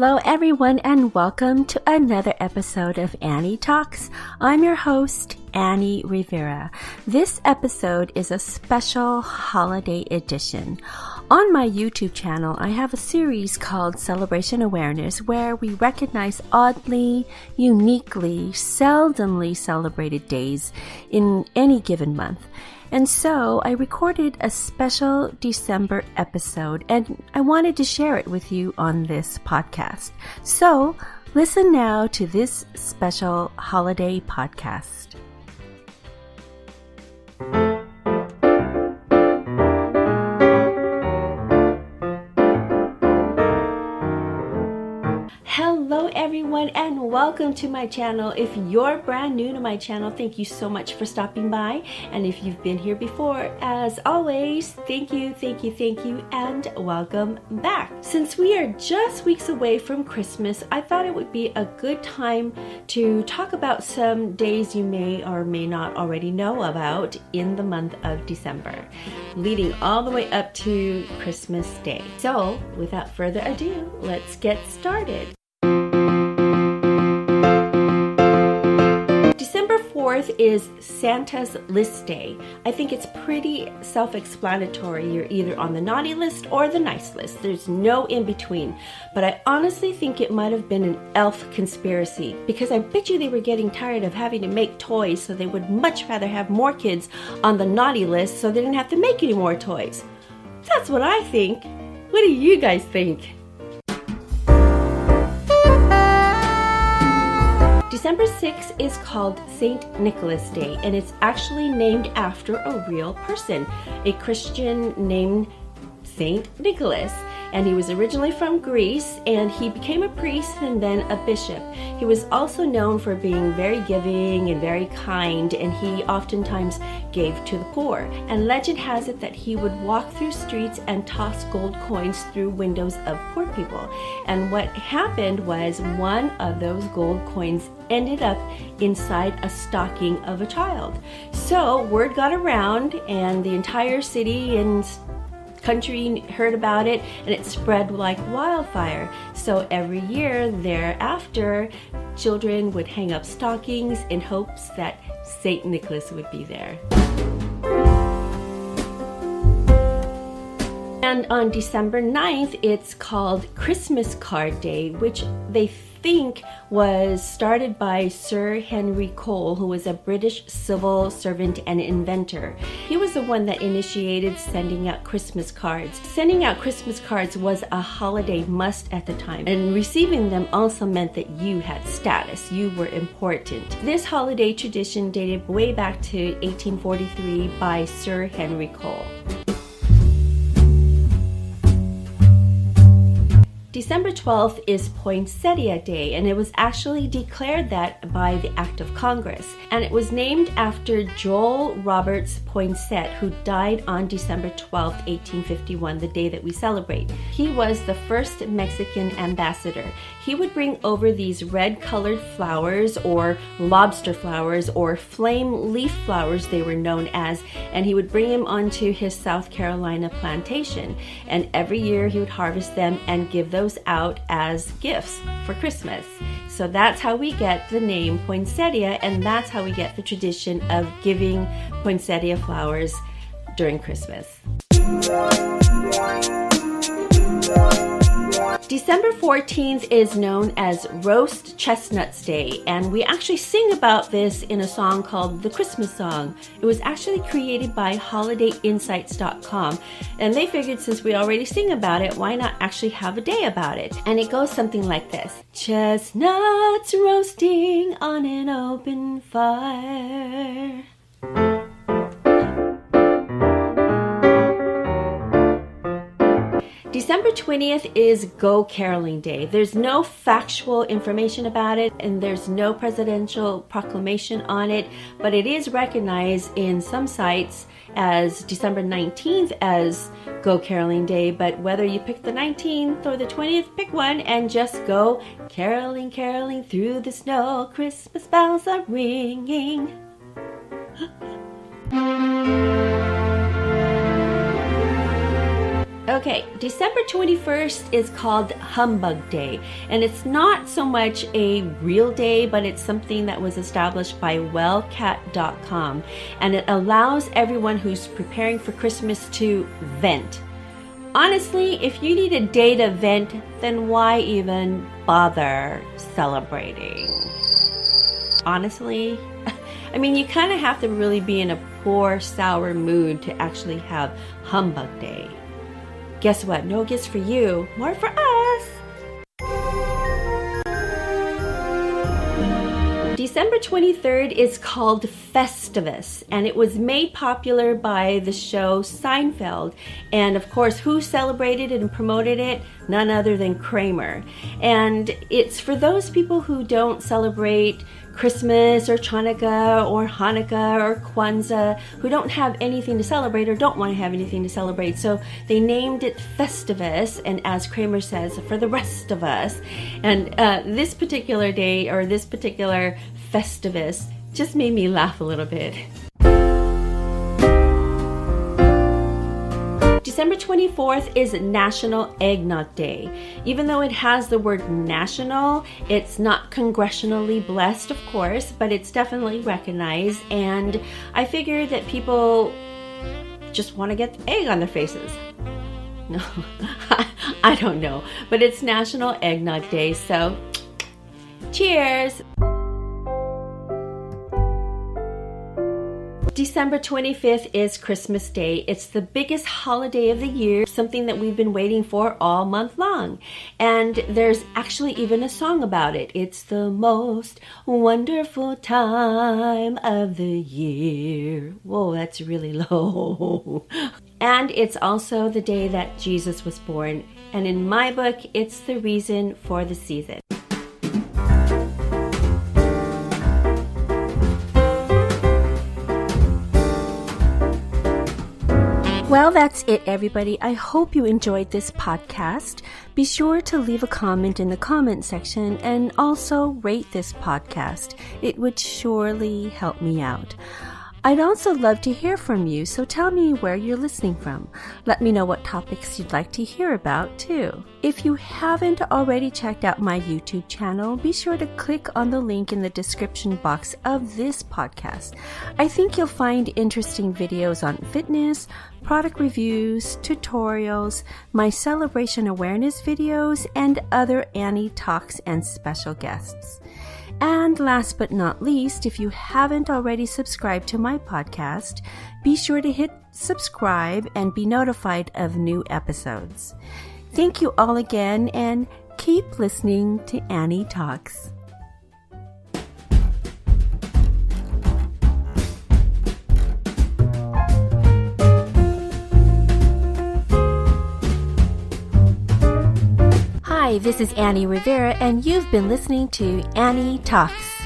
Hello everyone and welcome to another episode of Annie Talks. I'm your host, Annie Rivera. This episode is a special holiday edition. On my YouTube channel, I have a series called Celebration Awareness where we recognize oddly, uniquely, seldomly celebrated days in any given month. And so I recorded a special December episode and I wanted to share it with you on this podcast. So listen now to this special holiday podcast. Hello everyone and welcome to my channel. If you're brand new to my channel, thank you so much for stopping by. And if you've been here before, as always, thank you, and welcome back. Since we are just weeks away from Christmas, I thought it would be a good time to talk about some days you may or may not already know about in the month of December, leading all the way up to Christmas Day. So without further ado, let's get started. December 4th is Santa's List Day. I think it's pretty self-explanatory. You're either on the naughty list or the nice list. There's no in between. But I honestly think it might have been an elf conspiracy because I bet you they were getting tired of having to make toys, so they would much rather have more kids on the naughty list so they didn't have to make any more toys. That's what I think. What do you guys think? December 6th is called Saint Nicolas Day, and it's actually named after a real person, a Christian named Saint Nicolas. And he was originally from Greece, and he became a priest and then a bishop. He was also known for being very giving and very kind, and he oftentimes gave to the poor. And legend has it that he would walk through streets and toss gold coins through windows of poor people. And what happened was one of those gold coins ended up inside a stocking of a child. So word got around, and the entire city and country heard about it, and it spread like wildfire. So every year thereafter, children would hang up stockings in hopes that Saint Nicholas would be there. And on December 9th, it's called Christmas Card Day, which they think was started by Sir Henry Cole, who was a British civil servant and inventor. He was the one that initiated sending out Christmas cards. Sending out Christmas cards was a holiday must at the time, and receiving them also meant that you had status, you were important. This holiday tradition dated way back to 1843 by Sir Henry Cole. December 12th is Poinsettia Day, and it was actually declared that by the Act of Congress. And it was named after Joel Roberts Poinsett, who died on December 12th, 1851, the day that we celebrate. He was the first Mexican ambassador. He would bring over these red-colored flowers, or lobster flowers, or flame leaf flowers they were known as, and he would bring them onto his South Carolina plantation. And every year he would harvest them and give those out as gifts for Christmas. So that's how we get the name poinsettia, and that's how we get the tradition of giving poinsettia flowers during Christmas. December 14th is known as Roast Chestnuts Day, and we actually sing about this in a song called The Christmas Song. It was actually created by HolidayInsights.com, and they figured since we already sing about it, why not actually have a day about it? And it goes something like this. Chestnuts roasting on an open fire. December 20th is Go Caroling Day. There's no factual information about it, and there's no presidential proclamation on it, but it is recognized in some sites as December 19th as Go Caroling Day. But whether you pick the 19th or the 20th, pick one and just go caroling, caroling through the snow. Christmas bells are ringing. Okay, December 21st is called Humbug Day, and it's not so much a real day, but it's something that was established by wellcat.com, and it allows everyone who's preparing for Christmas to vent. Honestly, if you need a day to vent, then why even bother celebrating? Honestly, I mean, you kind of have to really be in a poor, sour mood to actually have Humbug Day. Guess what? No gifts for you, more for us. December 23rd is called Festivus, and it was made popular by the show Seinfeld. And of course, who celebrated and promoted it? None other than Kramer. And it's for those people who don't celebrate Christmas or Chanukah or Hanukkah or Kwanzaa, who don't have anything to celebrate or don't want to have anything to celebrate. So they named it Festivus, and as Kramer says, for the rest of us. And this particular day, or this particular Festivus, just made me laugh a little bit. December 24th is National Eggnog Day. Even though it has the word national, it's not congressionally blessed, of course, but it's definitely recognized, and I figure that people just want to get egg on their faces. No, I don't know, but it's National Eggnog Day, so cheers! December 25th is Christmas Day. It's the biggest holiday of the year, something that we've been waiting for all month long. And there's actually even a song about it. It's the most wonderful time of the year. Whoa, that's really low. And it's also the day that Jesus was born. And in my book, it's the reason for the season. Well, that's it, everybody. I hope you enjoyed this podcast. Be sure to leave a comment in the comment section and also rate this podcast. It would surely help me out. I'd also love to hear from you, so tell me where you're listening from. Let me know what topics you'd like to hear about, too. If you haven't already checked out my YouTube channel, be sure to click on the link in the description box of this podcast. I think you'll find interesting videos on fitness, product reviews, tutorials, my celebration awareness videos, and other Annie Talks and special guests. And last but not least, if you haven't already subscribed to my podcast, be sure to hit subscribe and be notified of new episodes. Thank you all again, and keep listening to Annie Talks. Hi, this is Annie Rivera, and you've been listening to Annie Talks.